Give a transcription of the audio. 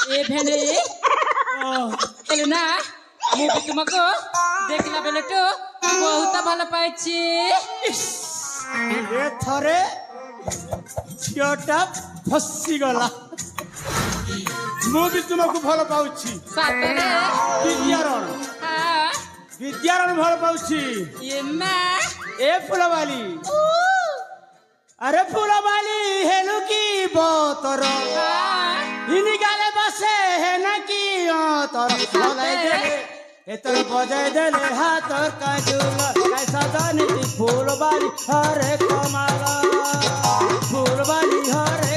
ए भेले हेलो ना मुझे तुमको देखला बेले तो बहुत ভালো পাইছি এ থরে ঝিওটা ফসি গলা ମୁଁ ବି ତୁମକୁ ଭଲ ପାଉଛି ସତରେ ବିଦ୍ୟାରଣ ଭଲ ପାଉଛି ଏ ମା ଏ ଫୁଲବାଲି अरे फुलबाली हेलु की बोतर इनी गाले बसे है न की तर बजाय देले एतर बजाय देले हाथ काजुल कैसा जानी फुलबाली हरे कमाल फुलबाली हरे